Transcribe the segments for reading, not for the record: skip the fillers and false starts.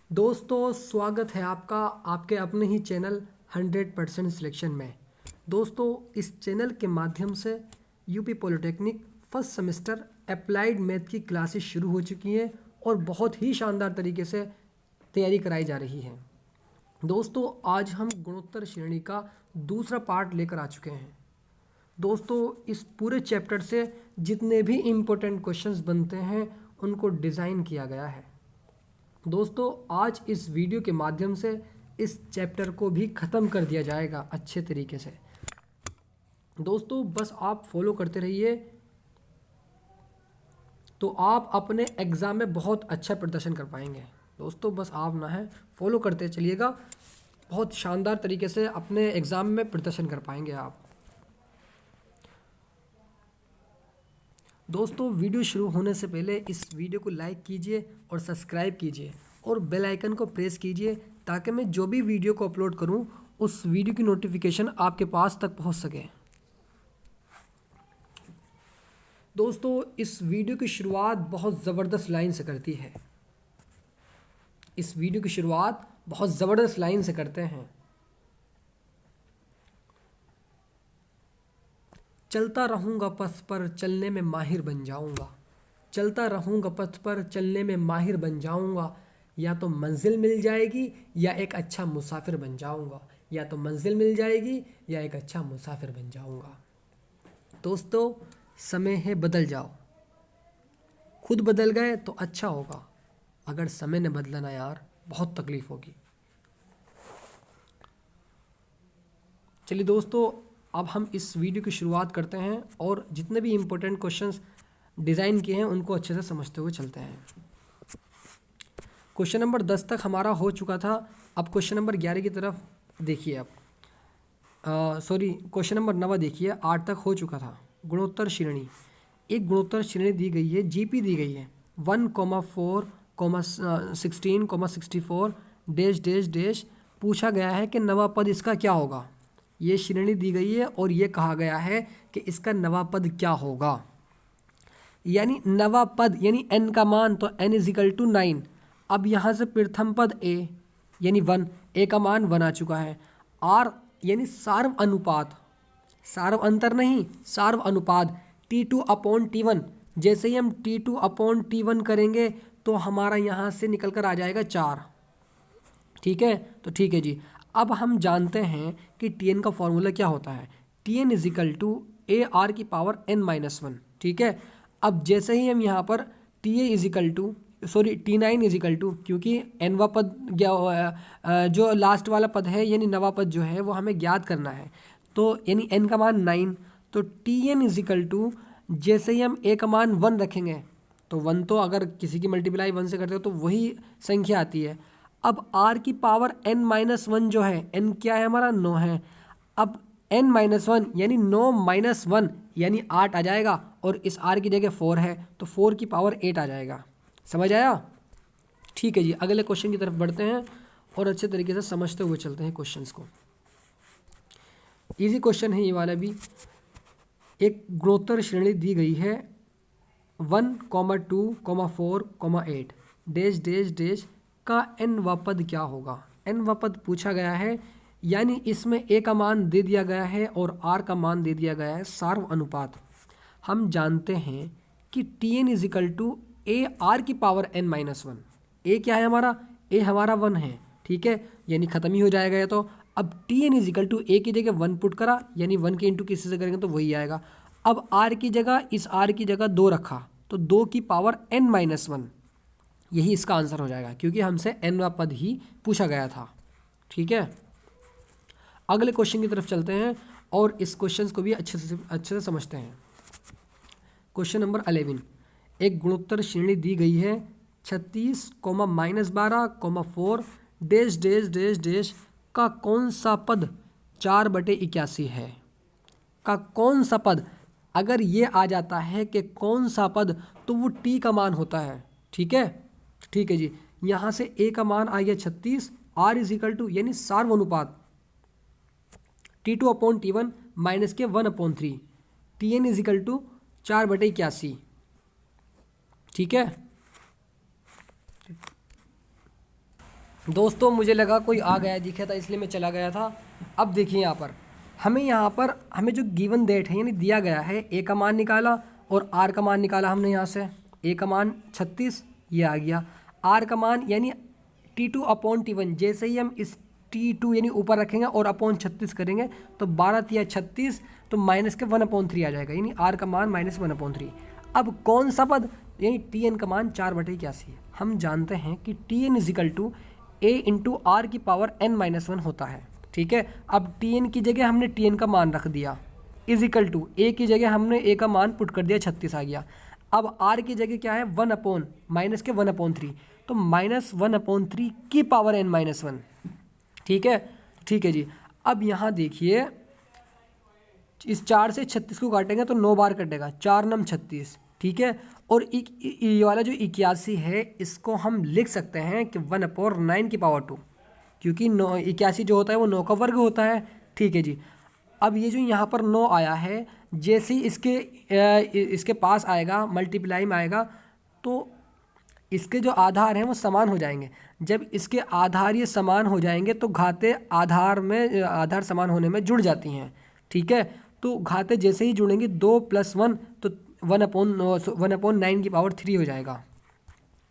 दोस्तों स्वागत है आपका आपके अपने ही चैनल 100% सिलेक्शन में। दोस्तों इस चैनल के माध्यम से UP polytechnic first semester applied math की क्लासेस शुरू हो चुकी हैं और बहुत ही शानदार तरीके से तैयारी कराई जा रही है। दोस्तों आज हम गुणोत्तर श्रेणी का दूसरा पार्ट लेकर आ चुके हैं। दोस्तों इस पूरे चैप्टर से जितने भी इम्पोर्टेंट क्वेश्चंस बनते हैं उनको डिज़ाइन किया गया है। दोस्तों आज इस वीडियो के माध्यम से इस चैप्टर को भी ख़त्म कर दिया जाएगा अच्छे तरीके से। दोस्तों बस आप फॉलो करते रहिए तो आप अपने एग्ज़ाम में बहुत अच्छा प्रदर्शन कर पाएंगे। दोस्तों बस आप ना है फॉलो करते चलिएगा, बहुत शानदार तरीके से अपने एग्ज़ाम में प्रदर्शन कर पाएंगे आप। दोस्तों वीडियो शुरू होने से पहले इस वीडियो को लाइक कीजिए और सब्सक्राइब कीजिए और बेल आइकन को प्रेस कीजिए ताकि मैं जो भी वीडियो को अपलोड करूं उस वीडियो की नोटिफिकेशन आपके पास तक पहुंच सके। दोस्तों इस वीडियो की शुरुआत बहुत ज़बरदस्त लाइन से करती है। इस वीडियो की शुरुआत बहुत ज़बरदस्त लाइन से करते हैं। चलता रहूँगा पथ पर चलने में माहिर बन जाऊँगा। चलता रहूँगा पथ पर चलने में माहिर बन जाऊँगा। या तो मंजिल मिल जाएगी या एक अच्छा मुसाफिर बन जाऊँगा। या तो मंजिल मिल जाएगी या एक अच्छा मुसाफिर बन जाऊँगा। दोस्तों समय है बदल जाओ। खुद बदल गए तो अच्छा होगा, अगर समय ने बदला ना यार बहुत तकलीफ़ होगी। चलिए दोस्तों अब हम इस वीडियो की शुरुआत करते हैं और जितने भी इम्पोर्टेंट क्वेश्चंस डिज़ाइन किए हैं उनको अच्छे से समझते हुए चलते हैं। क्वेश्चन नंबर 10 तक हमारा हो चुका था। अब क्वेश्चन नंबर 11 की तरफ देखिए। अब क्वेश्चन नंबर 9 देखिए, 8 तक हो चुका था। गुणोत्तर श्रेणी, एक गुणोत्तर श्रेणी दी गई है, जीपी दी गई है 1,4,16,64 डैश डैश डैश। पूछा गया है कि नवा पद इसका क्या होगा। ये श्रेणी दी गई है और ये कहा गया है कि इसका नवा पद क्या होगा। यानी नवा पद यानी n का मान, तो n = 9। अब यहाँ से प्रथम पद a यानी 1, a का मान 1 आ चुका है। r यानी सार्व अनुपात, सार्व अंतर नहीं सार्व अनुपात T2/T1। जैसे ही हम T2/T1 करेंगे तो हमारा यहाँ से निकल कर आ जाएगा 4। ठीक है, तो ठीक है जी। अब हम जानते हैं कि Tn का फॉर्मूला क्या होता है। Tn = AR⁴ ठीक है। अब जैसे ही हम यहाँ पर T9 क्योंकि nवा पद जो लास्ट वाला पद है यानी नवा पद जो है वो हमें ज्ञात करना है, तो यानी n का मान 9, तो Tn = जैसे ही हम a का मान 1 रखेंगे तो 1 तो अगर किसी की मल्टीप्लाई 1 से करते हो तो वही संख्या आती है। अब r⁴n-1 जो है, n क्या है हमारा 9 है। अब n-1 यानी 9 - 1 यानी 8 आ जाएगा और इस r की जगह 4 है तो 4 की पावर 8 आ जाएगा। समझ आया? ठीक है जी, अगले क्वेश्चन की तरफ बढ़ते हैं और अच्छे तरीके से समझते हुए चलते हैं क्वेश्चंस को। इजी क्वेश्चन है ये वाला भी। एक गुणोत्तर श्रेणी दी गई है 1,2,4,8 डैश डैश डैश का n-वा पद क्या होगा। n-वा पद पूछा गया है, यानी इसमें a का मान दे दिया गया है और r का मान दे दिया गया है सार्व अनुपात। हम जानते हैं कि Tn = AR⁴n-1। a क्या है हमारा, a हमारा 1 है, ठीक है, यानी ख़त्म ही हो जाएगा ये तो। अब Tn = a की जगह 1 पुट करा, यानी 1 के इंटू किसी से करेंगे तो वही आएगा। अब r की जगह, इस r की जगह 2 रखा तो 2 की पावर n-1, यही इसका आंसर हो जाएगा क्योंकि हमसे n-वा पद ही पूछा गया था। ठीक है, अगले क्वेश्चन की तरफ चलते हैं और इस क्वेश्चन को भी अच्छे से समझते हैं। क्वेश्चन नंबर 11, एक गुणोत्तर श्रेणी दी गई है 36,-12,4 डैश डैश डैश डैश का कौन सा पद 4/81 है। का कौन सा पद, अगर ये आ जाता है कि कौन सा पद तो वो t का मान होता है। ठीक है, ठीक है जी। यहाँ से a का मान आ गया 36, r = यानी सार्व अनुपात T2/T1 माइनस के 1/3, Tn = 4/81। ठीक है, दोस्तों मुझे लगा कोई आ गया दिखा था इसलिए मैं चला गया था। अब देखिए यहाँ पर हमें जो गिवन डेट है यानी दिया गया है, ए का मान निकाला और आर का मान निकाला हमने यहाँ से। ए का मान 36 ये आ गया, आर का मान यानी T2 अपॉन T1, जैसे ही हम इस T2 यानी ऊपर रखेंगे और अपॉन 36 करेंगे तो 12 या 36 तो माइनस के 1/3 आ जाएगा, यानी आर का मान -1/3। अब कौन सा पद यानी Tn का मान 4/81 है। हम जानते हैं कि Tn is equal to a into r की पावर n-1 होता है, ठीक है। अब Tn की जगह हमने Tn का मान रख दिया इजिकल टू a की जगह हमने a का मान पुट कर दिया 36 आ गया। अब r की जगह क्या है 1/-1/3 तो -1/3 की पावर n-1, ठीक है जी। अब यहाँ देखिए इस 4 से 36 को काटेंगे तो 9 बार कटेगा, 4 9 36, ठीक है। और ये वाला जो 81 है इसको हम लिख सकते हैं कि 1/9 की पावर 2, क्योंकि 81 जो होता है वो 9 का वर्ग होता है, ठीक है जी। अब ये जो यहाँ पर 9 आया है, जैसे ही इसके पास आएगा मल्टीप्लाई में आएगा तो इसके जो आधार हैं वो समान हो जाएंगे। जब इसके आधार ये समान हो जाएंगे तो घाते आधार समान होने में जुड़ जाती हैं, ठीक है। तो घाते जैसे ही जुड़ेंगे 2 + 1 तो 1/9 की पावर 3 हो जाएगा।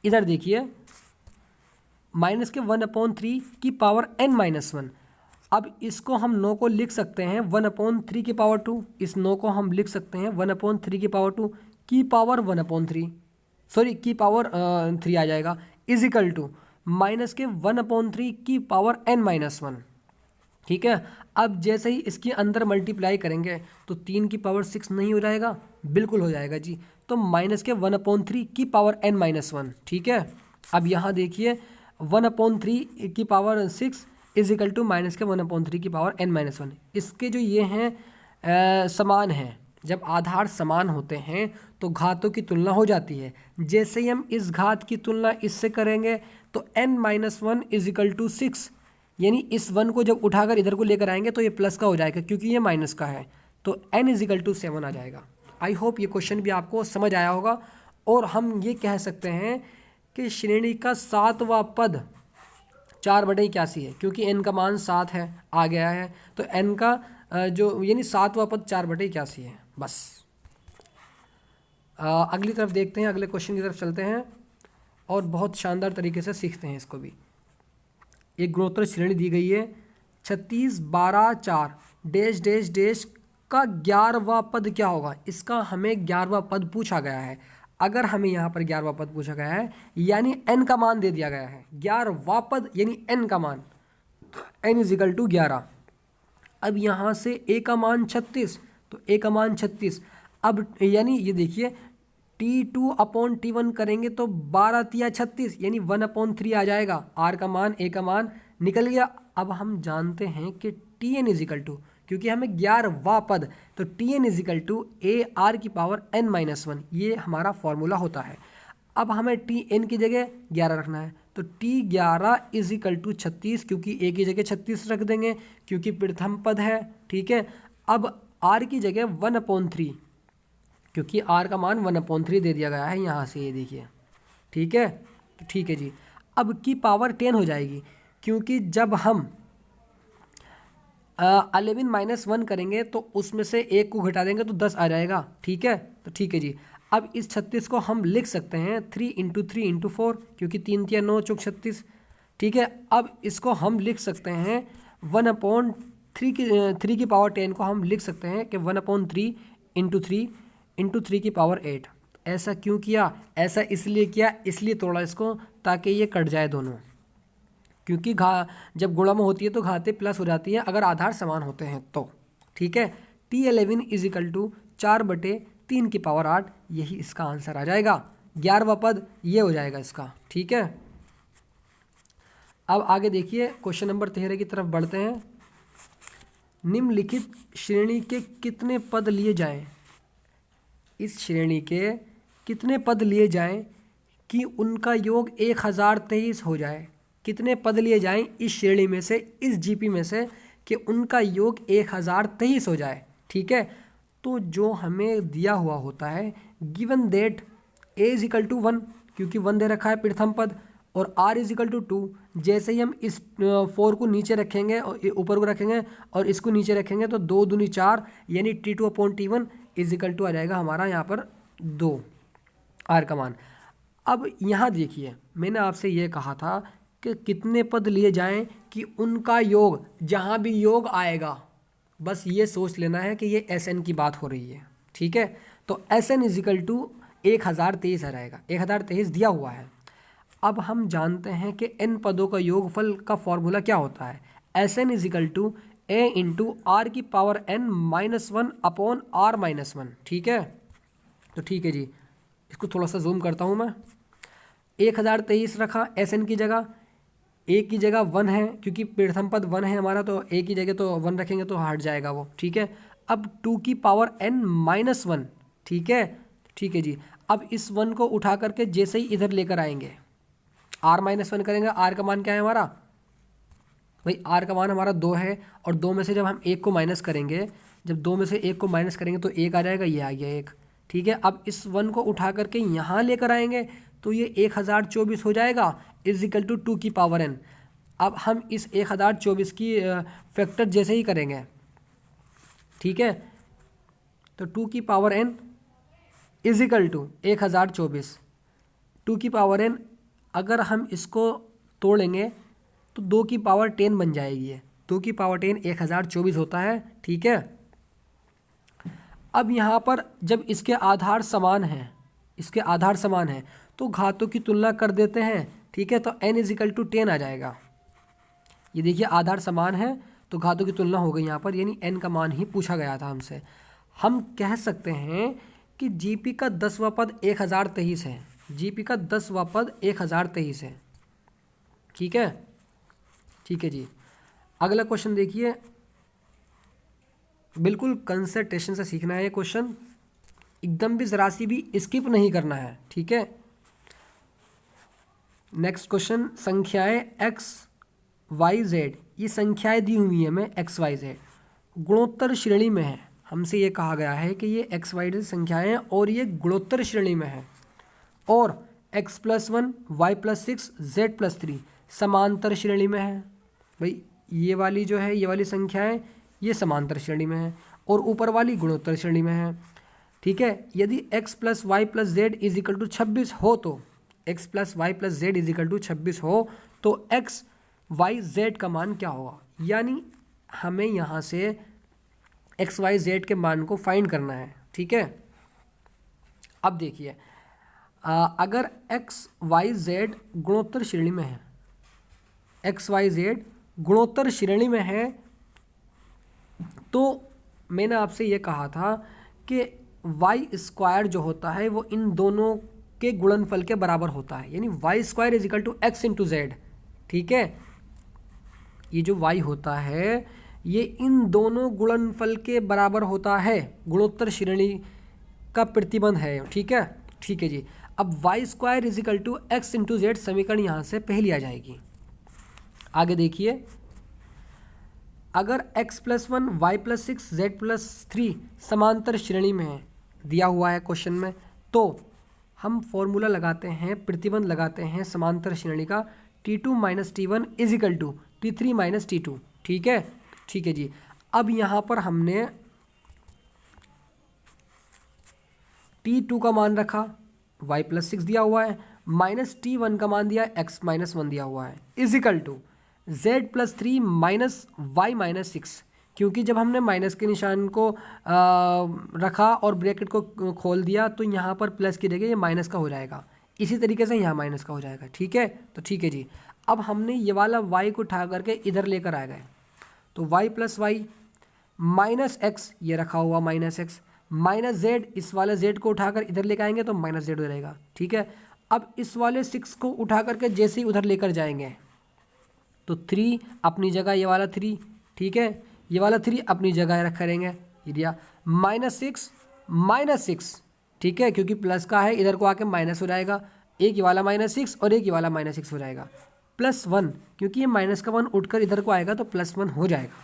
इधर देखिए माइनस के 1/3 की पावर n-1। अब इसको हम 9 को लिख सकते हैं 1/3 की पावर 2, इस 9 को हम लिख सकते हैं 1/3 की पावर 2 की पावर 1/3 की पावर 3 आ जाएगा इजिकल टू माइनस के 1/3 की पावर n-1, ठीक है। अब जैसे ही इसके अंदर मल्टीप्लाई करेंगे तो 3 की पावर 6 नहीं हो जाएगा, बिल्कुल हो जाएगा जी। तो माइनस के 1/3 की पावर n-1, ठीक है। अब यहाँ देखिए 1/3 की पावर 6 इजिकल टू माइनस के 1/3 की पावर n-1। इसके जो ये हैं समान हैं, जब आधार समान होते हैं तो घातों की तुलना हो जाती है। जैसे ही हम इस घात की तुलना इससे करेंगे तो n-1 इजिकल टू 6, यानी इस 1 को जब उठाकर इधर को लेकर आएंगे तो ये प्लस का हो जाएगा क्योंकि ये माइनस का है, तो n इजिकल टू 7 आ जाएगा। आई होप ये क्वेश्चन भी आपको समझ आया होगा। और हम ये कह सकते हैं कि श्रेणी का 7वां पद 4/81 है, क्योंकि n का मान 7 है आ गया है, तो n का जो यानी 7वां पद 4/81 है। बस अगली तरफ देखते हैं, अगले क्वेश्चन की तरफ चलते हैं और बहुत शानदार तरीके से सीखते हैं इसको भी। एक गुणोत्तर श्रेणी दी गई है 36 12 4 डैश डैश डैश का 11वां पद क्या होगा। इसका हमें 11वां पद पूछा गया है। अगर हमें यहाँ पर 11वां पद पूछा गया है यानी n का मान दे दिया गया है, 11वां पद यानी n का मान, n इजिकल टू 11। अब यहाँ से a का मान 36 तो a का मान 36, अब यानी ये देखिए T2 अपॉन T1 करेंगे तो 12 तिया 36 यानी 1/3 आ जाएगा। r का मान a का मान निकल गया। अब हम जानते हैं कि Tn इजिकल टू, क्योंकि हमें 11वां पद, तो Tn इजिकल टू AR की पावर n-1, ये हमारा फॉर्मूला होता है। अब हमें Tn की जगह 11 रखना है तो T11 इजिकल टू 36, क्योंकि a की जगह 36 रख देंगे क्योंकि प्रथम पद है, ठीक है। अब r की जगह 1/3, क्योंकि r का मान 1/3 दे दिया गया है यहाँ से, ये देखिए, ठीक है जी। अब की पावर 10 हो जाएगी, क्योंकि जब हम 11 - 1 करेंगे तो उसमें से 1 को घटा देंगे तो 10 आ जाएगा, ठीक है। तो ठीक है जी। अब इस 36 को हम लिख सकते हैं 3 × 3 × 4, क्योंकि 3 × 9 = 36, ठीक है। अब इसको हम लिख सकते हैं 1/3 की पावर 10 को हम लिख सकते हैं कि 1/3 × 3 × 3 की पावर 8। ऐसा क्यों किया? ऐसा इसलिए किया, इसलिए तोड़ा इसको ताकि ये कट जाए दोनों, क्योंकि जब गुणा में होती है तो घातें प्लस हो जाती है अगर आधार समान होते हैं तो, ठीक है। T11 इजिकल टू 4/3 की पावर 8, यही इसका आंसर आ जाएगा। 11वां पद ये हो जाएगा इसका, ठीक है। अब आगे देखिए क्वेश्चन नंबर 13 की तरफ बढ़ते हैं। निम्नलिखित श्रेणी के कितने पद लिए जाएं, इस श्रेणी के कितने पद लिए जाएं कि उनका योग 1023 हो जाए। कितने पद लिए जाएं इस श्रेणी में से, इस जीपी में से, कि उनका योग 1023 हो जाए, ठीक है। तो जो हमें दिया हुआ होता है given that a is equal to 1, क्योंकि 1 दे रखा है प्रथम पद, और r इज इक्वल टू 2। जैसे ही हम इस 4 को नीचे रखेंगे और ऊपर को रखेंगे और इसको नीचे रखेंगे तो 2 दूनी 4 यानी T2/T1 इज इक्वल टू आ जाएगा हमारा यहाँ पर 2 r का मान। अब यहाँ देखिए मैंने आपसे ये कहा था कि कितने पद लिए जाएं कि उनका योग, जहाँ भी योग आएगा बस ये सोच लेना है कि ये Sn की बात हो रही है, ठीक है। तो Sn इज इक्वल टू 1023 रहेगा, 1023 दिया हुआ है। अब हम जानते हैं कि n पदों का योगफल का फॉर्मूला क्या होता है, Sn is equal to a into r की पावर n -1 अपॉन r -1, ठीक है। तो ठीक है जी, इसको थोड़ा सा जूम करता हूँ मैं। 1023 रखा Sn की जगह, a की जगह 1 है क्योंकि प्रथम पद 1 है हमारा, तो a की जगह तो 1 रखेंगे तो हट जाएगा वो, ठीक है। अब 2 की पावर n -1, ठीक है, ठीक है जी। अब इस 1 को उठा करके जैसे ही इधर लेकर आएंगे r -1 करेंगे, r का मान क्या है हमारा भाई, r का मान हमारा 2 है और 2 में से जब हम 1 को माइनस करेंगे, जब 2 में से 1 को माइनस करेंगे तो 1 आ जाएगा, ये आ गया 1, ठीक है। अब इस 1 को उठा करके यहाँ लेकर आएंगे तो ये 1024 हो जाएगा इज इक्वल टू 2 की पावर n। अब हम इस 1024 की फैक्टर जैसे ही करेंगे, ठीक है, तो 2 की power n is equal to 1024, 2 की पावर n अगर हम इसको तोड़ेंगे तो 2 की पावर 10 बन जाएगी है, 2 की पावर 10 1024 होता है, ठीक है। अब यहाँ पर जब इसके आधार समान हैं, इसके आधार समान हैं तो घातों की तुलना कर देते हैं, ठीक है। तो n इज इक्वल टू 10 आ जाएगा। ये देखिए आधार समान है तो घातों की तुलना हो गई यहाँ पर, यानी n का मान ही पूछा गया था हमसे। हम कह सकते हैं कि जीपी का 10वां पद 1023 है, जीपी का 10वां पद 1023 है, ठीक है, ठीक है जी। अगला क्वेश्चन देखिए, बिल्कुल कंसंट्रेशन से सीखना है ये क्वेश्चन, एकदम भी जरा सी भी स्किप नहीं करना है, ठीक है। नेक्स्ट क्वेश्चन, संख्याएं x y z, ये संख्याएं दी हुई है मैं x y z गुणोत्तर श्रेणी में है। हमसे ये कहा गया है कि ये x y z संख्याएं हैं और ये गुणोत्तर श्रेणी में है, और x+1 y+6 z+3 समांतर श्रेणी में है। भाई ये वाली जो है, ये वाली संख्याएं ये समांतर श्रेणी में है और ऊपर वाली गुणोत्तर श्रेणी में है, ठीक है। यदि x + y + z is equal to 26 हो तो x + y + z is equal to 26 हो तो x y z का मान क्या होगा, यानी हमें यहाँ से x y z के मान को फाइंड करना है, ठीक है। अब देखिए अगर x y z गुणोत्तर श्रेणी में है, x y z गुणोत्तर श्रेणी में है तो मैंने आपसे ये कहा था कि y² जो होता है वो इन दोनों के गुणनफल के बराबर होता है, यानी y² is equal to x into z, ठीक है। ये जो y होता है ये इन दोनों गुणनफल के बराबर होता है, गुणोत्तर श्रेणी का प्रतिबंध है, ठीक है, ठीक है जी। अब y² is equal to x into z समीकरण यहाँ से पहली आ जाएगी। आगे देखिए, अगर x+1 y+6 z+3 समांतर श्रेणी में है, दिया हुआ है क्वेश्चन में, तो हम फॉर्मूला लगाते हैं, प्रतिबंध लगाते हैं समांतर श्रेणी का, T2 - T1 is equal to T3 - T2, ठीक है, ठीक है जी। अब यहाँ पर हमने T2 का मान रखा, y+6 दिया हुआ है, -T1 का मान दिया, x-1 दिया हुआ है, is equal to z+3 - y-6, क्योंकि जब हमने माइनस के निशान को रखा और ब्रैकेट को खोल दिया तो यहाँ पर प्लस की जगह ये माइनस का हो जाएगा, इसी तरीके से यहाँ माइनस का हो जाएगा, ठीक है। तो ठीक है जी, अब हमने ये वाला y को उठा करके इधर लेकर आ गए, तो y + y -x ये रखा हुआ -x -z, इस वाले z को उठाकर इधर लेकर आएंगे तो -z हो जाएगा, ठीक है। अब इस वाले 6 को उठा करके जैसे ही उधर लेकर जाएंगे तो 3 अपनी जगह, ये वाला 3, ठीक है, ये वाला 3 अपनी जगह रख करेंगे, ये दिया -6, ठीक है, क्योंकि प्लस का है इधर को आके माइनस हो जाएगा, एक ये वाला -6 और एक ये वाला -6 हो जाएगा, +1 क्योंकि ये माइनस का 1 उठकर इधर को आएगा तो +1 हो जाएगा।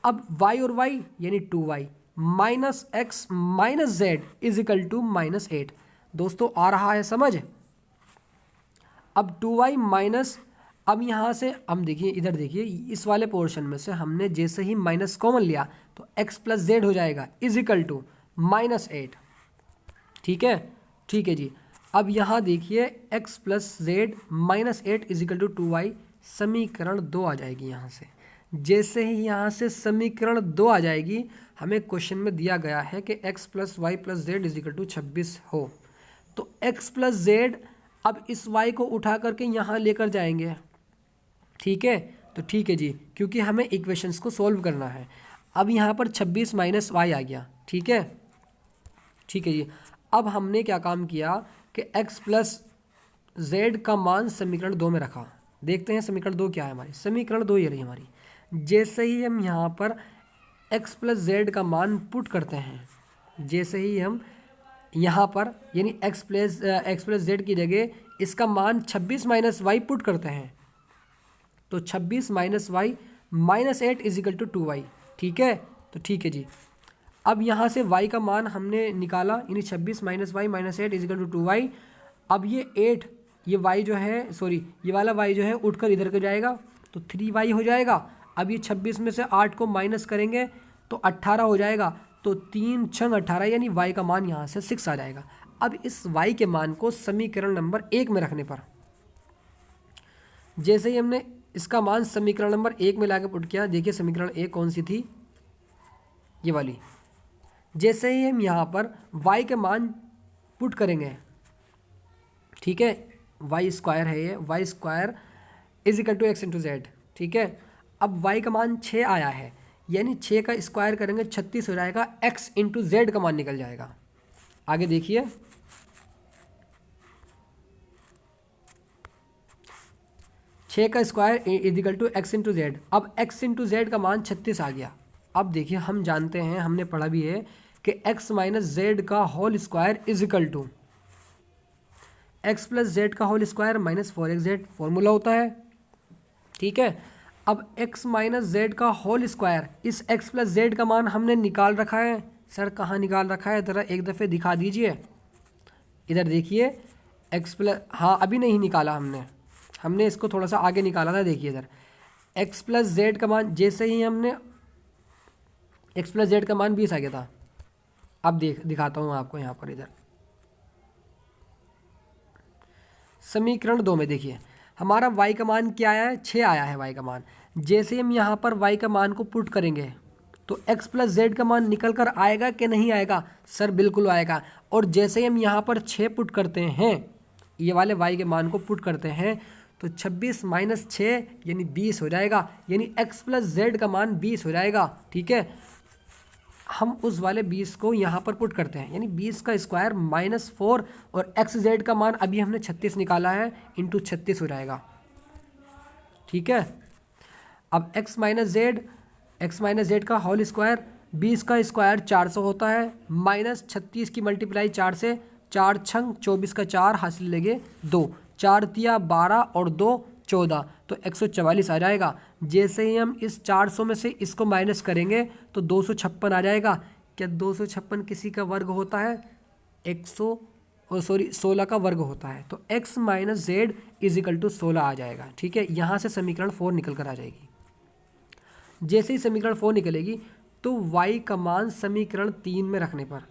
अब y और y यानी 2y -x - z is equal to -8। दोस्तों आ रहा है समझ, अब 2y माइनस, अब यहाँ से हम देखिए, इधर देखिए, इस वाले पोर्शन में से हमने जैसे ही माइनस कॉमन लिया तो x प्लस जेड हो जाएगा इज इक्वल टू -8। ठीक है जी। अब यहाँ देखिए x plus z -8 is equal to 2y, समीकरण 2 आ जाएगी यहाँ से। जैसे ही यहाँ से समीकरण 2 आ जाएगी, हमें क्वेश्चन में दिया गया है कि x plus y plus z is equal to 26 हो, तो x प्लस जेड, अब इस y को उठा करके यहाँ लेकर जाएंगे। ठीक है, तो ठीक है जी, क्योंकि हमें इक्वेशंस को सॉल्व करना है। अब यहाँ पर 26 माइनस वाई आ गया। ठीक है जी। अब हमने क्या काम किया कि x प्लस जेड का मान समीकरण 2 में रखा। देखते हैं समीकरण 2 क्या है हमारी। समीकरण 2 ये रही हमारी। जैसे ही हम यहाँ पर x प्लस जेड का मान पुट करते हैं, जैसे ही हम यहाँ पर यानी x प्लस जेड की जगह इसका मान 26 माइनस वाई पुट करते हैं, तो 26 minus y -8 is equal to 2y। ठीक है, तो ठीक है जी। अब यहाँ से y का मान हमने निकाला, यानी 26 minus y -8 is equal to 2y। अब ये 8, ये y जो है, सॉरी ये वाला y जो है उठकर इधर को जाएगा तो 3y हो जाएगा। अब ये 26 में से 8 को माइनस करेंगे तो 18 हो जाएगा, तो 3 छंग 18, यानी y का मान यहाँ से 6 आ जाएगा। अब इस y के मान को समीकरण नंबर 1 में रखने पर, जैसे ही हमने इसका मान समीकरण नंबर 1 में लाके पुट किया, देखिए समीकरण 1 कौन सी थी, ये वाली। जैसे ही हम यहाँ पर y के मान पुट करेंगे, ठीक है, वाई स्क्वायर है ये, y square is equal to x into z. ठीक है, अब y का मान 6 आया है, यानी 6 का स्क्वायर करेंगे 36 हो जाएगा, x इंटू जेड का मान निकल जाएगा। आगे देखिए, छः का square is equal to x into z. अब x इंटू जेड का मान 36 आ गया। अब देखिए, हम जानते हैं, हमने पढ़ा भी है कि x माइनस जेड का whole square is equal to x plus z का whole square minus 4xz, formula होता है। ठीक है, अब x माइनस जेड का होल स्क्वायर, इस x प्लस जेड का मान हमने निकाल रखा है। सर कहाँ निकाल रखा है, ज़रा एक दफ़े दिखा दीजिए। इधर देखिए, x प्लस, हाँ अभी नहीं निकाला हमने इसको थोड़ा सा आगे निकाला था। देखिए इधर x प्लस जेड का मान, जैसे ही हमने x प्लस जेड का मान 20 आ गया था। अब दिखाता हूँ आपको यहाँ पर, इधर समीकरण 2 में देखिए हमारा y का मान क्या आया है, 6 आया है y का मान। जैसे हम यहाँ पर y का मान को पुट करेंगे तो x प्लस जेड का मान निकल कर आएगा कि नहीं आएगा, सर बिल्कुल आएगा। और जैसे ही हम यहाँ पर 6 पुट करते हैं, ये वाले y के मान को पुट करते हैं, तो 26 माइनस 6 यानी 20 हो जाएगा, यानी x प्लस जेड का मान 20 हो जाएगा। ठीक है, हम उस वाले 20 को यहाँ पर पुट करते हैं, यानी 20 का स्क्वायर -4 और एक्स जेड का मान अभी हमने 36 निकाला है, इंटू 36 हो जाएगा। ठीक है, अब x माइनस जेड का होल स्क्वायर, 20 का स्क्वायर 400 होता है, माइनस 36 की मल्टीप्लाई 4 से, 4 छंग 24 का 4 हासिल लगे 2, 4 तिया 12 और 2 14, तो 144 आ जाएगा। जैसे ही हम इस 400 में से इसको माइनस करेंगे तो 256 आ जाएगा। क्या 256 किसी का वर्ग होता है, 16 का वर्ग होता है, तो x minus z is equal to 16 आ जाएगा। ठीक है, यहाँ से समीकरण 4 निकल कर आ जाएगी। जैसे ही समीकरण 4 निकलेगी तो y का मान समीकरण 3 में रखने पर,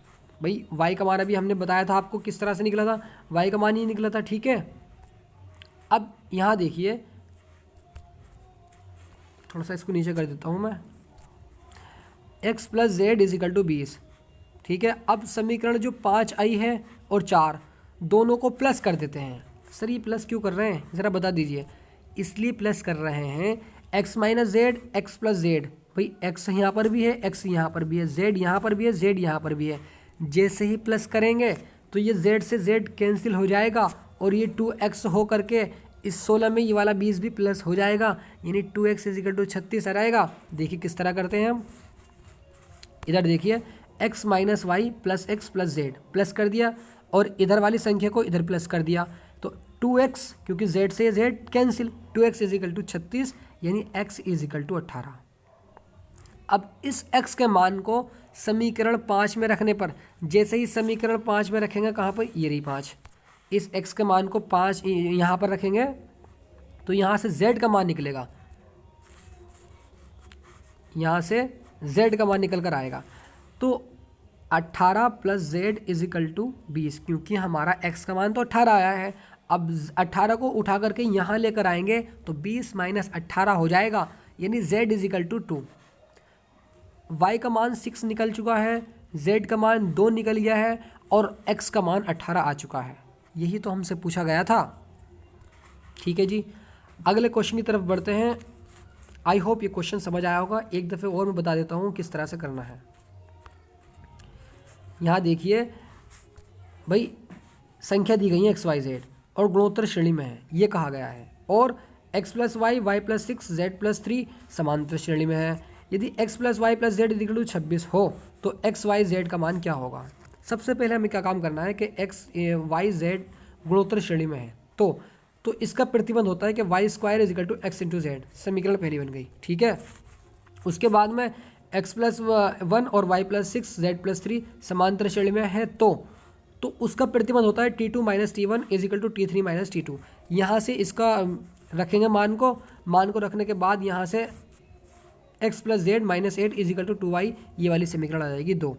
भाई y का मान अभी हमने बताया था आपको किस तरह से निकला था, y का मान ही निकला था। ठीक है, अब यहाँ देखिए, थोड़ा सा इसको नीचे कर देता हूँ मैं, x plus z is equal to 20। ठीक है, अब समीकरण जो 5 आई है और 4 दोनों को प्लस कर देते हैं। सर ये प्लस क्यों कर रहे हैं, ज़रा बता दीजिए। इसलिए प्लस कर रहे हैं, x minus Z, x plus Z, भाई x यहाँ पर भी है, x यहाँ पर भी है, z यहाँ पर भी है, z यहाँ पर भी है। जैसे ही प्लस करेंगे तो ये z से z कैंसिल हो जाएगा और ये 2x हो करके इस 16 में ये वाला 20 भी प्लस हो जाएगा, यानी 2x इज इक्वल टू 36 आ जाएगा। देखिए किस तरह करते हैं हम, इधर देखिए x minus y plus x plus z, plus कर दिया और इधर वाली संख्या को इधर प्लस कर दिया, तो 2x, क्योंकि z से z cancel, 2x is equal to 36, यानी x इज इक्वल टू 18। अब इस x के मान को समीकरण 5 में रखने पर, जैसे ही समीकरण 5 में रखेंगे, कहाँ पर, ये रही 5, इस x के मान को 5 यहाँ पर रखेंगे तो यहाँ से z का मान निकलेगा, यहाँ से z का मान निकल कर आएगा। तो 18 plus z is equal to 20, क्योंकि हमारा x का मान तो 18 आया है। अब 18 को उठा करके यहाँ लेकर आएंगे तो 20 माइनस 18 हो जाएगा, यानी z is equal to 2। y का मान 6 निकल चुका है, z का मान 2 निकल गया है और x का मान 18 आ चुका है। यही तो हमसे पूछा गया था। ठीक है जी, अगले क्वेश्चन की तरफ बढ़ते हैं। आई होप ये क्वेश्चन समझ आया होगा। एक दफ़े और मैं बता देता हूँ किस तरह से करना है। यहाँ देखिए भाई, संख्या दी गई है x y z और गुणोत्तर श्रेणी में है, ये कहा गया है। और x plus y, y plus 6, z plus 3 समांतर श्रेणी में है। यदि x plus y plus z equal to 26 हो तो x y z का मान क्या होगा। सबसे पहले हमें क्या काम करना है कि x y z गुणोत्तर श्रेणी में है तो इसका प्रतिबंध होता है कि y square is equal to x into z. समीकरण पहली बन गई। ठीक है, उसके बाद में x प्लस 1 और y प्लस 6, z प्लस 3 समांतर श्रेणी में है तो उसका प्रतिबंध होता है t2 minus t one is equal to t3 minus टी2। यहाँ से इसका रखेंगे मान को रखने के बाद यहाँ से x plus z minus 8 is equal to 2y, ये वाली समीकरण आ जाएगी 2।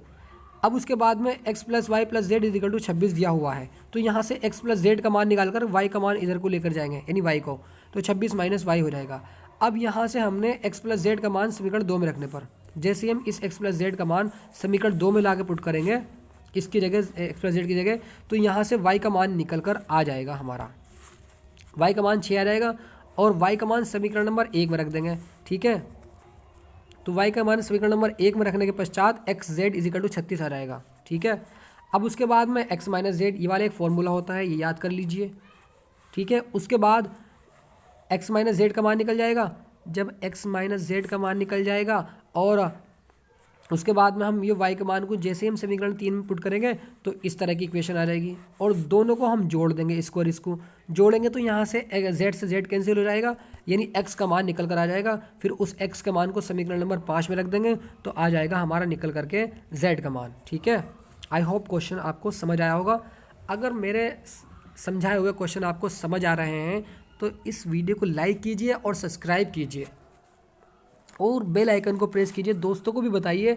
अब उसके बाद में x plus y plus z is equal to 26 दिया हुआ है, तो यहाँ से x प्लस जेड का मान निकालकर y का मान इधर को लेकर जाएंगे, यानी y को, तो 26 माइनस वाई हो जाएगा। अब यहाँ से हमने x प्लस जेड का मान समीकरण 2 में रखने पर, जैसे हम इस x प्लस जेड का मान समीकरण 2 में ला के पुट करेंगे इसकी जगह, x प्लस जेड की जगह, तो यहाँ से y का मान निकल कर आ जाएगा हमारा, y का मान 6 आ जाएगा और y का मान समीकरण नंबर 1 में रख देंगे। ठीक है, तो y का मान समीकरण नंबर 1 में रखने के पश्चात x z is equal to 36 आ जाएगा। ठीक है, अब उसके बाद में x माइनस जेड, ये वाला एक फॉर्मूला होता है, ये याद कर लीजिए। ठीक है, उसके बाद x माइनस जेड का मान निकल जाएगा। जब x माइनस जेड का मान निकल जाएगा और उसके बाद में हम ये y के मान को जैसे ही हम समीकरण 3 में पुट करेंगे तो इस तरह की इक्वेशन आ जाएगी और दोनों को हम जोड़ देंगे, इसको और इसको जोड़ेंगे तो यहाँ से z से z कैंसिल हो जाएगा, यानी x का मान निकल कर आ जाएगा। फिर उस x के मान को समीकरण नंबर 5 में रख देंगे तो आ जाएगा हमारा निकल करके z का मान। ठीक है, आई होप क्वेश्चन आपको समझ आया होगा। अगर मेरे समझाए हुए क्वेश्चन आपको समझ आ रहे हैं तो इस वीडियो को लाइक कीजिए और सब्सक्राइब कीजिए और बेल आइकन को प्रेस कीजिए। दोस्तों को भी बताइए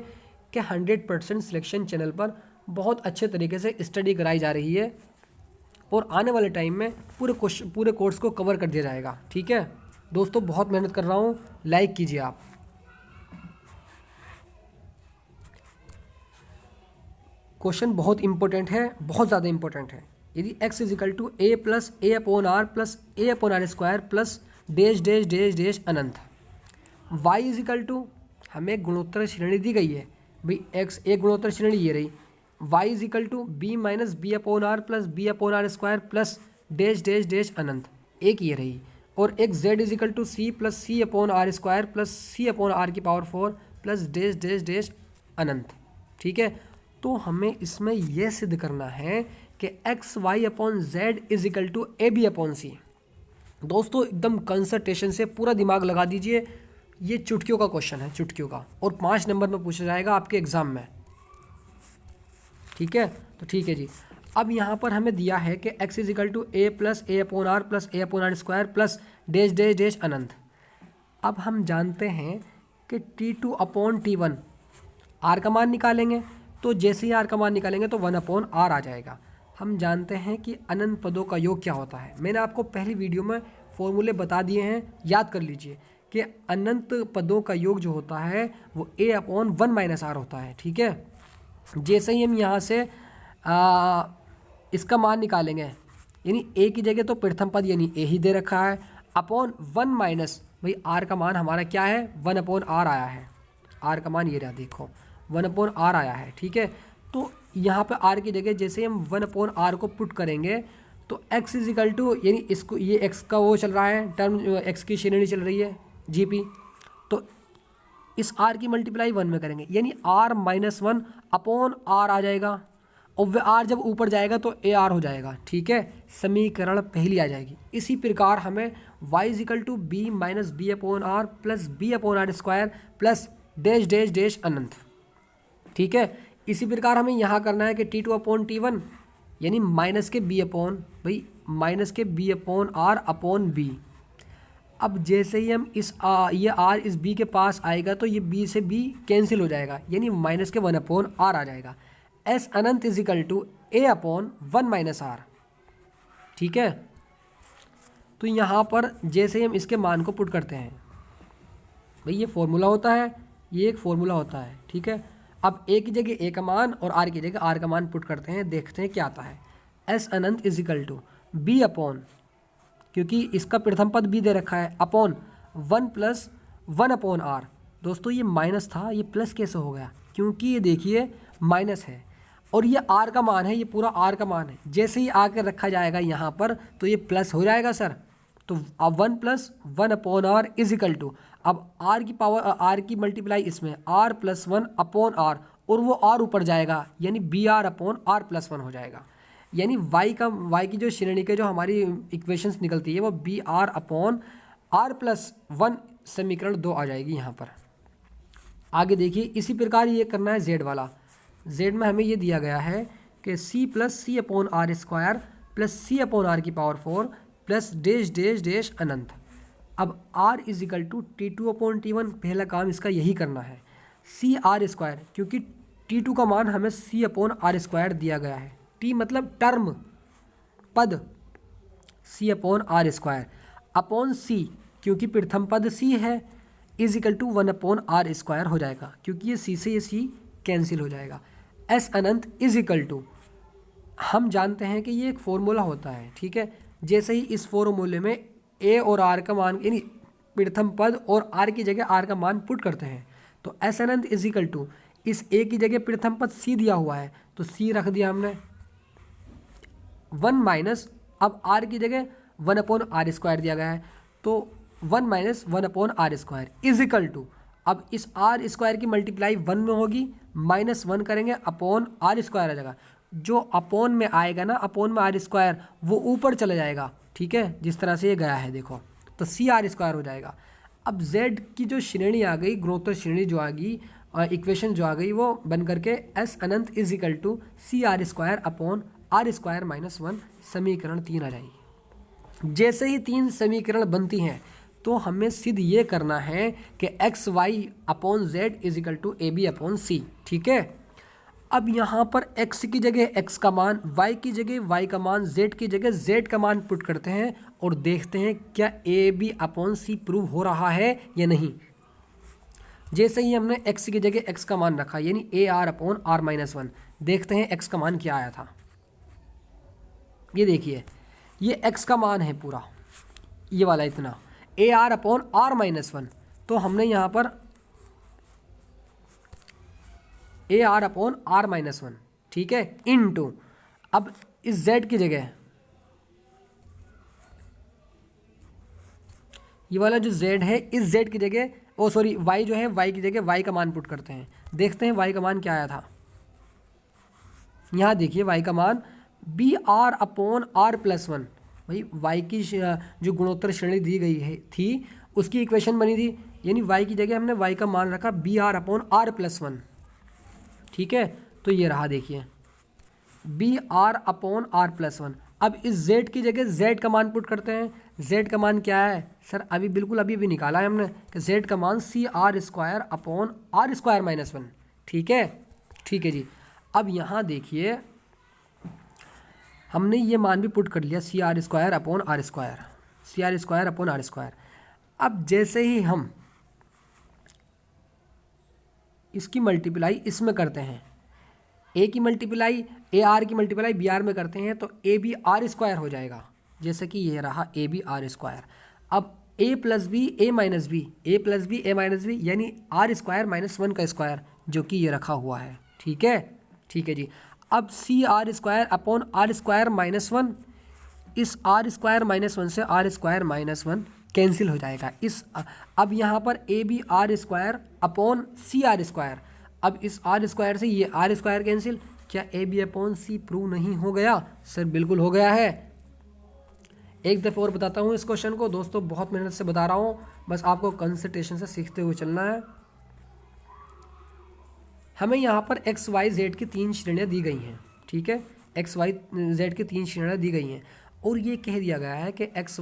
कि 100% सिलेक्शन चैनल पर बहुत अच्छे तरीके से स्टडी कराई जा रही है और आने वाले टाइम में पूरे कोर्स को कवर कर दिया जाएगा। ठीक है दोस्तों, बहुत मेहनत कर रहा हूँ, लाइक कीजिए आप। क्वेश्चन बहुत इंपॉर्टेंट है, बहुत ज़्यादा इंपॉर्टेंट है। यदि x is equal to a plus a upon r plus a upon r square plus dash dash dash dash अनंत, y इज इक्वल टू, हमें गुणोत्तर श्रेणी दी गई है भाई, x एक गुणोत्तर श्रेणी ये रही, y is equal to b minus b upon r plus b upon r square plus dash dash dash अनंत, एक ये रही। और एक z is equal to c plus c upon r square plus c upon r की power 4 plus dash dash dash अनंत। ठीक है, तो हमें इसमें यह सिद्ध करना है कि x y upon z is equal to a b upon c. दोस्तों एकदम कंसंट्रेशन से पूरा दिमाग लगा दीजिए, ये चुटकियों का क्वेश्चन है, चुटकियों का, और 5 नंबर में पूछा जाएगा आपके एग्जाम में। ठीक है, तो ठीक है जी। अब यहाँ पर हमें दिया है कि x is equal to a plus a upon r plus a upon r square plus dash dash dash अनंत। अब हम जानते हैं कि T2 अपॉन T1 आर का मान निकालेंगे, तो जैसे ही आर का मान निकालेंगे तो 1 अपॉन आर आ जाएगा। हम जानते हैं कि अनंत पदों का योग क्या होता है, मैंने आपको पहली वीडियो में फॉर्मूले बता दिए हैं, याद कर लीजिए कि अनंत पदों का योग जो होता है वो a अपॉन 1 माइनस आर होता है। ठीक है, जैसे ही हम यहाँ से इसका मान निकालेंगे, यानी a की जगह तो प्रथम पद यानी a ही दे रखा है, अपॉन 1 माइनस, भाई r का मान हमारा क्या है, 1 अपॉन आर आया है, r का मान ये रहा, देखो 1 अपॉन आर आया है। ठीक है, तो यहाँ पे r की जगह जैसे हम 1 अपॉन आर को पुट करेंगे तो x इज इक्वल टू, यानी इसको, ये x का वो चल रहा है टर्म, x की श्रेणी चल रही है जीपी, तो इस r की मल्टीप्लाई 1 में करेंगे, यानी r माइनस 1 अपॉन आर आ जाएगा, और वह r जब ऊपर जाएगा तो ए आर हो जाएगा। ठीक है, समीकरण पहली आ जाएगी। इसी प्रकार हमें y is equal to b minus b upon r plus b upon r square plus dash dash dash अनंत। ठीक है, इसी प्रकार हमें यहाँ करना है कि T2 अपॉन T1 यानी माइनस के बी अपॉन भाई माइनस के b upon r upon b. अब जैसे ही हम ये आर इस बी के पास आएगा तो ये बी से बी कैंसिल हो जाएगा, यानी माइनस के 1 अपॉन आर आ जाएगा। एस अनंत is equal to a upon 1 minus r. ठीक है, तो यहाँ पर जैसे ही हम इसके मान को पुट करते हैं, भाई ये फॉर्मूला होता है, ये एक फॉर्मूला होता है। ठीक है, अब ए की जगह ए का मान और आर की जगह आर का मान पुट करते हैं, देखते हैं क्या आता है। एस अनंत is equal to b upon, क्योंकि इसका प्रथम पद बी दे रखा है, अपॉन 1 प्लस 1 अपॉन आर। दोस्तों ये माइनस था, ये प्लस कैसे हो गया? क्योंकि ये देखिए माइनस है और ये आर का मान है, ये पूरा आर का मान है। जैसे ही आकर रखा जाएगा यहाँ पर तो ये प्लस हो जाएगा सर। तो अब 1 plus 1 upon r is equal to, अब आर की पावर आर की मल्टीप्लाई इसमें आर प्लस 1 अपॉन आर, और वो आर ऊपर जाएगा यानी b r upon r plus 1 हो जाएगा। यानी वाई की जो श्रेणी के जो हमारी इक्वेशंस निकलती है वो b r upon r plus 1 समीकरण 2 आ जाएगी यहाँ पर। आगे देखिए इसी प्रकार ये करना है जेड वाला। जेड में हमें ये दिया गया है कि c plus c upon r square plus c upon r की power 4 plus dash dash dash अनंत। अब r is equal to T2 upon T1, पहला काम इसका यही करना है। सी आर स्क्वायर, क्योंकि T2 का मान हमें सी अपॉन आर स्क्वायर दिया गया है, टी मतलब टर्म पद, c upon r square upon c, क्योंकि प्रथम पद सी है, is equal to 1 upon r square हो जाएगा, क्योंकि ये सी से ये सी कैंसिल हो जाएगा। एस अनंत इज इक्वल टू, हम जानते हैं कि ये एक फॉर्मूला होता है। ठीक है, जैसे ही इस फॉर्मूले में ए और आर का मान यानी प्रथम पद और आर की जगह आर का मान पुट करते हैं, तो एस अनंत इज इक्वल टू, इस ए की जगह प्रथम पद सी दिया हुआ है तो सी रख दिया हमने, 1 माइनस, अब आर की जगह 1 अपॉन आर स्क्वायर दिया गया है तो 1 minus 1 upon r square is equal to, अब इस आर स्क्वायर की मल्टीप्लाई 1 में होगी, माइनस 1 करेंगे अपॉन आर स्क्वायर आ जाएगा। जो अपॉन में आएगा ना, अपॉन में आर स्क्वायर, वो ऊपर चला जाएगा। ठीक है, जिस तरह से ये गया है देखो, तो सी आर स्क्वायर हो जाएगा। अब जेड की जो श्रेणी आ गई, गुणोत्तर श्रेणी जो आ गई, इक्वेशन जो आ गई, वो बन करके एस अनंत is equal to c r square upon r square minus 1 समीकरण 3 आ जाएगी। जैसे ही 3 समीकरण बनती हैं तो हमें सिद्ध ये करना है कि x y upon z is equal to a b upon c. ठीक है, अब यहाँ पर x की जगह x का मान, y की जगह y का मान, z की जगह z का मान पुट करते हैं और देखते हैं क्या a b upon c prove हो रहा है या नहीं। जैसे ही हमने x की जगह x का मान रखा यानी a r upon r minus 1, देखते हैं x का मान क्या आया था। ये देखिए ये x का मान है पूरा, ये वाला इतना a r upon r minus 1, तो हमने यहाँ पर a r upon r minus 1, ठीक है, इन टू, अब इस z की जगह ये वाला जो z है, इस z की जगह y जो है y की जगह y का मान पुट करते हैं, देखते हैं y का मान क्या आया था। यहाँ देखिए y का मान b r upon r plus 1, भाई y की जो गुणोत्तर श्रेणी दी गई है थी उसकी इक्वेशन बनी थी, यानी y की जगह हमने y का मान रखा b r upon r plus 1। ठीक है, तो ये रहा देखिए b r upon r plus 1। अब इस z की जगह z का मान पुट करते हैं। z का मान क्या है सर, अभी बिल्कुल अभी निकाला है हमने कि z का मान c r square upon r square minus 1। ठीक है जी। अब यहाँ देखिए हमने ये मान भी पुट कर लिया c r square upon r square, c r square upon r square. अब जैसे ही हम इसकी मल्टीप्लाई इसमें करते हैं, ए की मल्टीप्लाई ए आर की मल्टीप्लाई बी आर में करते हैं तो ए बी आर स्क्वायर हो जाएगा, जैसे कि ये रहा ए बी आर स्क्वायर। अब a plus b a minus b, a plus b a minus b, यानी आर स्क्वायर माइनस 1 का स्क्वायर, जो कि ये रखा हुआ है। ठीक है जी। अब c r square upon r square minus 1, इस आर स्क्वायर माइनस 1 से आर स्क्वायर माइनस 1 कैंसिल हो जाएगा। अब यहाँ पर a b r square upon c r square, अब इस आर स्क्वायर से ये आर स्क्वायर कैंसिल, क्या a b upon c prove नहीं हो गया? सर बिल्कुल हो गया है। एक दफ़ा और बताता हूँ इस क्वेश्चन को दोस्तों, बहुत मेहनत से बता रहा हूँ, बस आपको कंसंट्रेशन से सीखते हुए चलना है। हमें यहाँ पर एक्स वाई जेड की 3 श्रेणियाँ दी गई हैं। ठीक है, एक्स वाई जेड की 3 श्रेणियाँ दी गई हैं और ये कह दिया गया है कि x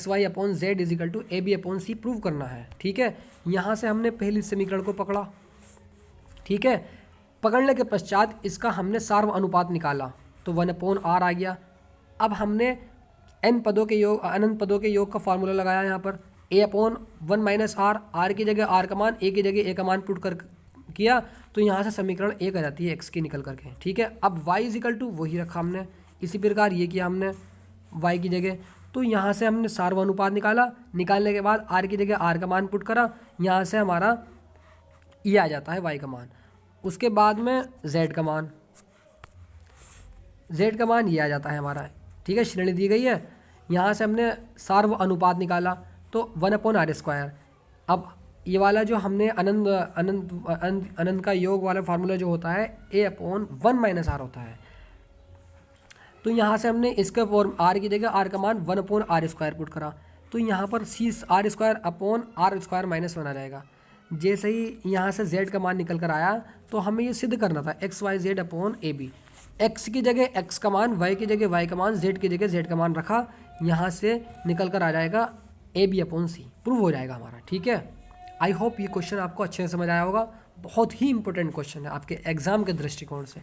y upon z is equal to a b upon c prove करना है। ठीक है, यहाँ से हमने पहली समीकरण को पकड़ा। ठीक है, पकड़ने के पश्चात इसका हमने सार्व अनुपात निकाला तो 1/r आ गया। अब हमने अनंत पदों के योग का फार्मूला लगाया यहाँ पर a/1 - r, r की जगह r का मान, a की जगह a का मान पुट कर किया तो यहाँ से समीकरण 1 आ जाती है x की निकल करके। ठीक है, अब y इज इक्वल टू वही रखा हमने, इसी प्रकार ये किया हमने y की जगह, तो यहाँ से हमने सार्व अनुपात निकाला। निकालने के बाद r की जगह r का मान पुट करा, यहाँ से हमारा ये आ जाता है y का मान। उसके बाद में z का मान ये आ जाता है हमारा। ठीक है, श्रेणी दी गई है, यहाँ से हमने सार्व अनुपात निकाला तो 1/r²। अब ये वाला जो हमने अनंत का योग वाला फार्मूला जो होता है a/1 - r होता है, तो यहाँ से हमने इसका r की जगह r का मान 1/r² पुट करा तो यहाँ पर r² आ जाएगा। जैसे ही यहाँ से z का मान निकल कर आया तो हमें ये सिद्ध करना था XYZ अपॉन AB। x की जगह x का मान, y की जगह y का मान, z की जगह z का मान रखा, यहाँ से निकल कर आ जाएगा AB अपॉन C, प्रूव हो जाएगा हमारा। ठीक है, आई होप ये क्वेश्चन आपको अच्छे से समझ आया होगा। बहुत ही इंपॉर्टेंट क्वेश्चन है आपके एग्जाम के दृष्टिकोण से।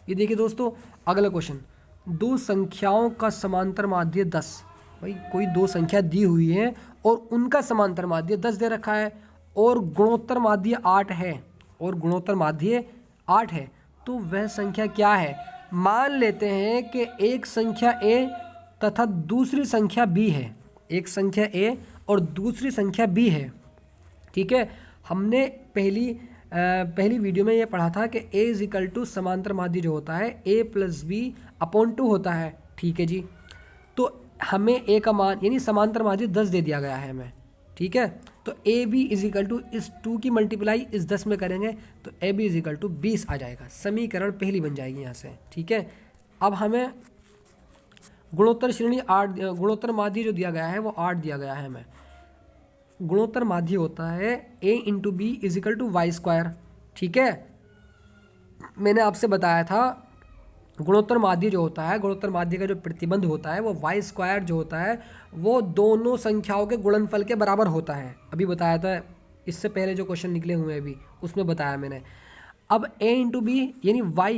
ये देखिए दोस्तों, अगला क्वेश्चन, दो संख्याओं का समांतर माध्य 10। भाई कोई दो संख्या दी हुई है और उनका समांतर माध्य 10 दे रखा है और गुणोत्तर माध्य 8 है, तो वह संख्या क्या है? मान लेते हैं कि एक संख्या A तथा दूसरी संख्या B है, एक संख्या A और दूसरी संख्या B है। ठीक है, हमने पहली वीडियो में ये पढ़ा था कि A इज इक्वल टू समांतर माध्य जो होता है A + B/2 होता है। ठीक है जी, तो हमें A का मान यानी समांतर माध्य 10 दे दिया गया है हमें। ठीक है, तो AB इज इक्वल टू इस 2 की मल्टीप्लाई इस 10 में करेंगे तो AB इज इक्वल टू 20 आ जाएगा। समीकरण पहली बन जाएगी यहाँ से। ठीक है, अब हमें गुणोत्तर श्रेणी 8, गुणोत्तर माध्य जो दिया गया है वो 8 दिया गया है हमें। गुणोत्तर माध्य होता है A × B is equal to y²। ठीक है, मैंने आपसे बताया था गुणोत्तर माध्य जो होता है, गुणोत्तर माध्य का जो प्रतिबंध होता है वो y² जो होता है वो दोनों संख्याओं के गुणनफल के बराबर होता है। अभी बताया था, इससे पहले जो क्वेश्चन निकले हुए हैं अभी उसमें बताया मैंने। अब A × B यानी y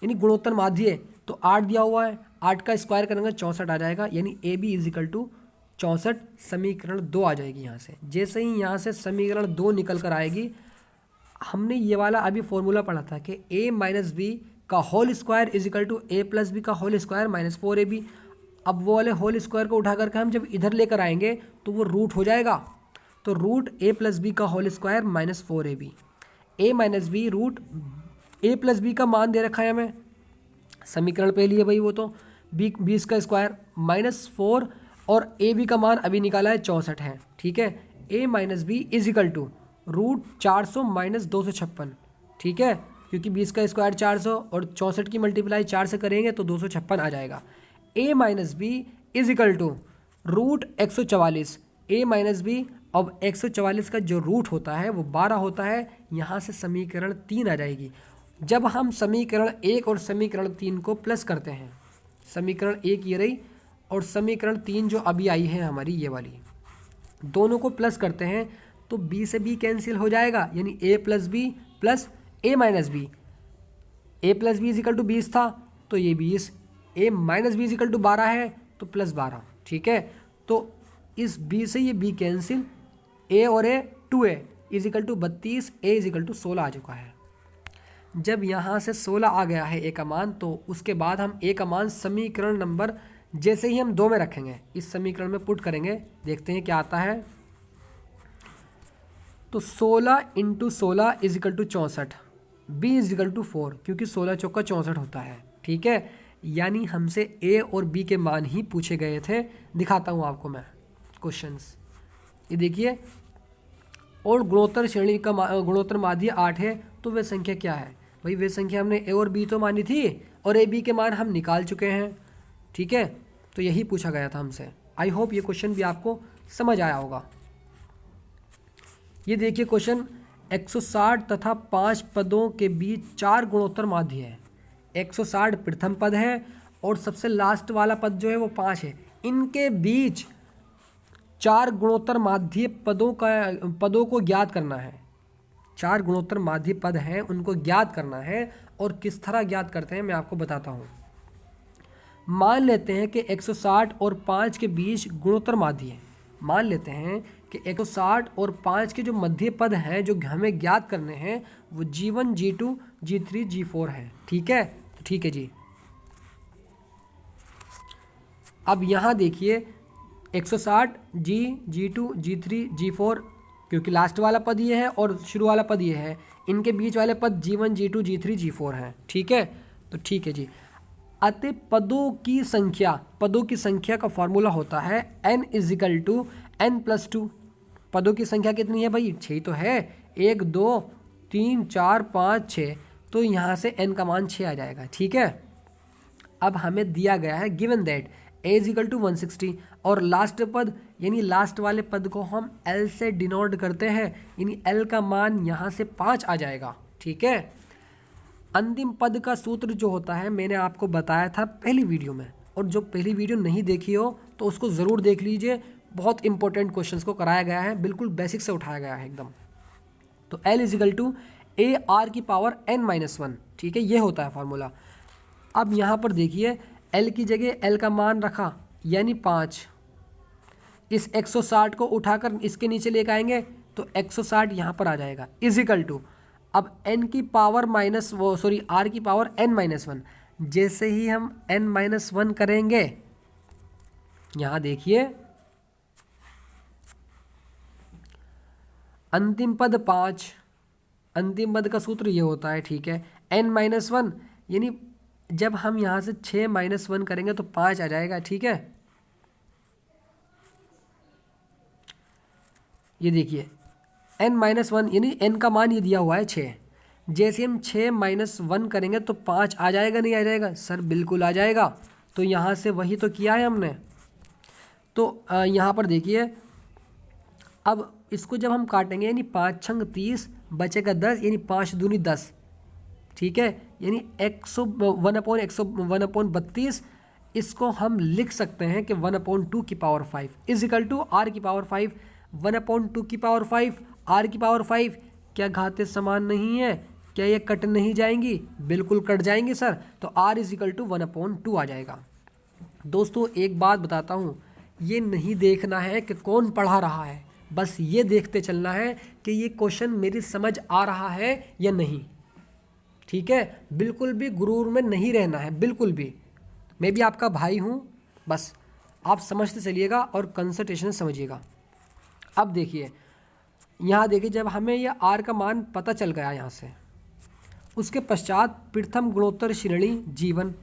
यानी गुणोत्तर माध्य, तो 8 दिया हुआ है, 8 का स्क्वायर करेंगे 64 आ जाएगा, यानी AB इज इक्वल टू 64। समीकरण 2 आ जाएगी यहाँ से। जैसे ही यहाँ से समीकरण 2 निकल कर आएगी, हमने ये वाला अभी फॉर्मूला पढ़ा था कि A - B का whole square is equal to A + B का होल स्क्वायर - 4AB। अब वो वाले होल स्क्वायर को उठा करके हम जब इधर लेकर आएंगे तो वो रूट हो जाएगा, तो रूट A + B का whole square - 4AB। A - B root A + B का मान दे रखा है हमें, समीकरण पहली है भाई वो, तो 20 का स्क्वायर -4 और AB का मान अभी निकाला है 64 है। ठीक है, A - B is equal to root 400 - 256। ठीक है, क्योंकि 20 का स्क्वायर 400 और 64 की मल्टीप्लाई 4 से करेंगे तो 256 आ जाएगा। A - B is equal to root 144। A - B, अब 144 का जो रूट होता है वो 12 होता है। यहाँ से समीकरण 3 आ जाएगी। जब हम समीकरण 1 और समीकरण 3 को प्लस करते हैं, समीकरण 1 ये रही और समीकरण 3 जो अभी आई है हमारी ये वाली, दोनों को प्लस करते हैं तो B से B कैंसिल हो जाएगा, यानी A + B plus A - B। A + B is equal to 20 था तो ये 20, A - B is equal to 12 है तो +12। ठीक है, तो इस B से ये B कैंसिल, A और A 2A is equal to 32, A is equal to 16 आ चुका है। जब यहाँ से 16 आ गया है A का मान, तो उसके बाद हम A का मान समीकरण नंबर जैसे ही हम 2 में रखेंगे, इस समीकरण में पुट करेंगे, देखते हैं क्या आता है। तो 16 × 16 is equal to 64, B is equal to 4, क्योंकि 16 चौका 64 होता है। ठीक है, यानी हमसे A और B के मान ही पूछे गए थे। दिखाता हूँ आपको मैं क्वेश्चंस, ये देखिए। और गुणोत्तर श्रेणी का गुणोत्तर माध्य 8 है, तो वह संख्या क्या है? भाई वह संख्या हमने A और B तो मानी थी और A B के मान हम निकाल चुके हैं। ठीक है, तो यही पूछा गया था हमसे। आई होप ये क्वेश्चन भी आपको समझ आया होगा। ये देखिए क्वेश्चन, 160 तथा 5 पदों के बीच 4 गुणोत्तर माध्य है। 160 प्रथम पद है और सबसे लास्ट वाला पद जो है वो 5 है। इनके बीच 4 गुणोत्तर माध्य पदों को ज्ञात करना है। 4 गुणोत्तर माध्य पद हैं, उनको ज्ञात करना है। और किस तरह ज्ञात करते हैं मैं आपको बताता हूँ। मान लेते हैं कि 160 और 5 के बीच गुणोत्तर माध्य है। मान लेते हैं कि 160 और 5 के जो मध्य पद हैं जो हमें ज्ञात करने हैं वो G1, G2, G3, G4 है। ठीक है, तो ठीक है जी। अब यहाँ देखिए 160 G2, G3, G4, क्योंकि लास्ट वाला पद ये है और शुरू वाला पद ये है, इनके बीच वाले पद G1, G2, G3, G4 हैं। ठीक है, तो ठीक है जी। अतः पदों की संख्या का फॉर्मूला होता है n = n+2। पदों की संख्या कितनी है भाई? 6 तो है, 1 2 3 4 5 6, तो यहाँ से n का मान 6 आ जाएगा। ठीक है, अब हमें दिया गया है गिवन दैट a = 160 और लास्ट पद यानी लास्ट वाले पद को हम l से डिनोट करते हैं, यानी l का मान यहाँ से 5 आ जाएगा। ठीक है, अंतिम पद का सूत्र जो होता है मैंने आपको बताया था पहली वीडियो में, और जो पहली वीडियो नहीं देखी हो तो उसको ज़रूर देख लीजिए। बहुत इंपॉर्टेंट क्वेश्चंस को कराया गया है, बिल्कुल बेसिक से उठाया गया है एकदम। तो L = AR⁻n-1। ठीक है, ये होता है फॉर्मूला। अब यहाँ पर देखिए L की जगह L का मान रखा यानी 5। इस 160 को उठाकर इसके नीचे लेकर आएंगे तो 160 यहाँ पर आ जाएगा = अब r की पावर n-1। जैसे ही हम n-1 करेंगे, यहाँ देखिए अंतिम पद 5, अंतिम पद का सूत्र ये होता है। ठीक है, n-1 यानी जब हम यहाँ से 6 - 1 करेंगे तो 5 आ जाएगा। ठीक है, ये देखिए n-1 यानी n का मान ये दिया हुआ है 6। जैसे हम 6 - 1 करेंगे तो 5 आ जाएगा, नहीं आ जाएगा? सर बिल्कुल आ जाएगा। तो यहाँ से वही तो किया है हमने। तो यहाँ पर देखिए अब इसको जब हम काटेंगे यानी 5 × 30 बचेगा 10, यानी 5 दूनी 10। ठीक है, यानी 1/132। इसको हम लिख सकते हैं कि 1/2 की पावर 5 = r⁵ 1/2 की पावर 5 r⁵ क्या घातें समान नहीं है? क्या ये कट नहीं जाएंगी? बिल्कुल कट जाएंगी सर। तो r = 1/2 आ जाएगा। दोस्तों एक बात बताता हूँ, ये नहीं देखना है कि कौन पढ़ा रहा है, बस ये देखते चलना है कि ये क्वेश्चन मेरी समझ आ रहा है या नहीं। ठीक है, बिल्कुल भी गुरूर में नहीं रहना है, बिल्कुल भी। मैं भी आपका भाई हूँ, बस आप समझते चलिएगा और कंसंट्रेशन समझिएगा। अब देखिए यहाँ देखिए, जब हमें यह r का मान पता चल गया यहाँ से, उसके पश्चात प्रथम गुणोत्तर श्रेणी G1।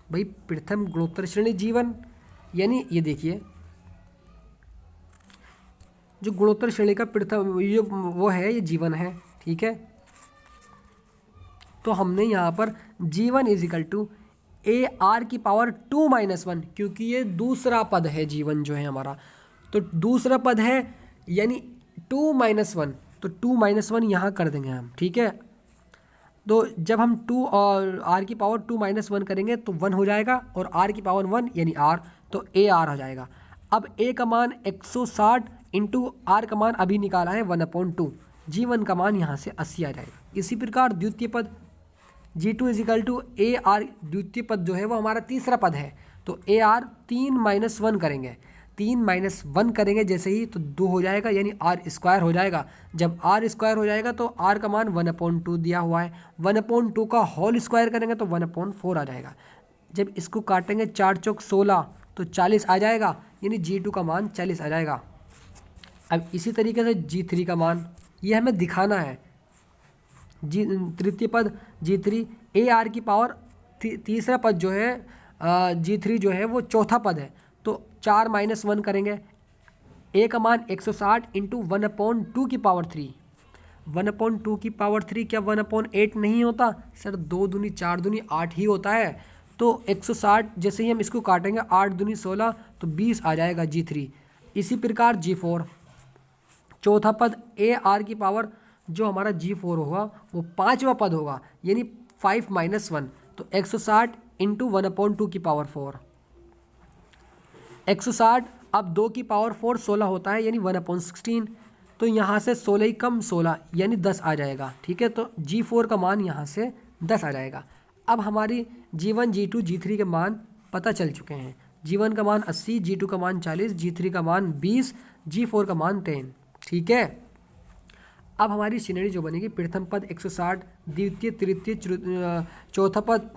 भाई प्रथम गुणोत्तर श्रेणी G1 यानी ये देखिए जो गुणोत्तर श्रेणी का प्रथम ये वो है, ये G1 है। ठीक है, तो हमने यहाँ पर G1 = AR⁻2 - 1, क्योंकि ये दूसरा पद है G1 जो है हमारा, तो दूसरा पद है यानी 2 - 1, तो 2 - 1 यहाँ कर देंगे हम। ठीक है, तो जब हम 2 और r⁻2 - 1 करेंगे तो 1 हो जाएगा, और r⁻1 यानी r, तो AR हो जाएगा। अब A का मान 160 × r का मान अभी निकाला है 1/2, G1 का मान यहाँ से 80 आ जाएगा। इसी प्रकार द्वितीय पद G2 = AR, द्वितीय पद जो है वो हमारा तीसरा पद है, तो AR 3 - 1 करेंगे। 3 - 1 करेंगे जैसे ही तो 2 हो जाएगा, यानी r² हो जाएगा। जब r² हो जाएगा तो r का मान 1/2 दिया हुआ है, 1/2 का होल स्क्वायर करेंगे तो 1/4 आ जाएगा। जब इसको काटेंगे 4 × 16 तो 40 आ जाएगा, यानी G2 का मान 40 आ जाएगा। अब इसी तरीके से G3 का मान ये हमें दिखाना है। तृतीय पद G3 AR⁻, तीसरा पद जो है G3 जो है वो चौथा पद है, तो 4 - 1 करेंगे। A का मान 160 × 1/2 की पावर 3। 1/2 की पावर 3 क्या 1/8 नहीं होता? सर 2 दूनी 4 दूनी 8 ही होता है। तो 160 जैसे ही हम इसको काटेंगे 8 दूनी 16, तो 20 आ जाएगा G3। इसी प्रकार G4 चौथा पद AR⁻, जो हमारा G4 होगा वो 5वां पद होगा, यानी 5 - 1, तो 160 इंटू 1/2 की पावर 4, 160 अब 2 की पावर 4 16 होता है यानी 1/16, तो यहाँ से 16 ही कम 16 यानी 10 आ जाएगा। ठीक है, तो G4 का मान यहाँ से 10 आ जाएगा। अब हमारी G1 G2 G3 के मान पता चल चुके हैं। G1 का मान 80, G2 का मान 40, G3 का मान 20, G4 का मान 10। ठीक है, अब हमारी सिनेरी जो बनेगी, प्रथम पद 160, द्वितीय तृतीय चौथा पद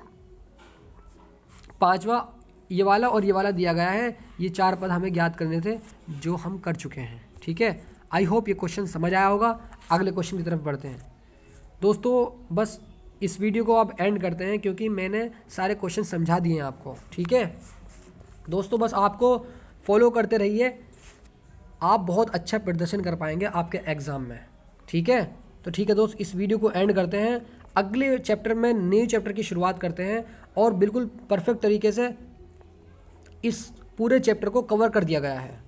पांचवा, ये वाला और ये वाला दिया गया है। ये 4 पद हमें ज्ञात करने थे जो हम कर चुके हैं। ठीक है, आई होप ये क्वेश्चन समझ आया होगा। अगले क्वेश्चन की तरफ बढ़ते हैं दोस्तों। बस इस वीडियो को आप एंड करते हैं क्योंकि मैंने सारे क्वेश्चन समझा दिए हैं आपको। ठीक है दोस्तों, बस आपको फॉलो करते रहिए, आप बहुत अच्छा प्रदर्शन कर पाएंगे आपके एग्ज़ाम में। ठीक है, तो ठीक है दोस्त, इस वीडियो को एंड करते हैं। अगले चैप्टर में न्यू चैप्टर की शुरुआत करते हैं और बिल्कुल परफेक्ट तरीके से इस पूरे चैप्टर को कवर कर दिया गया है।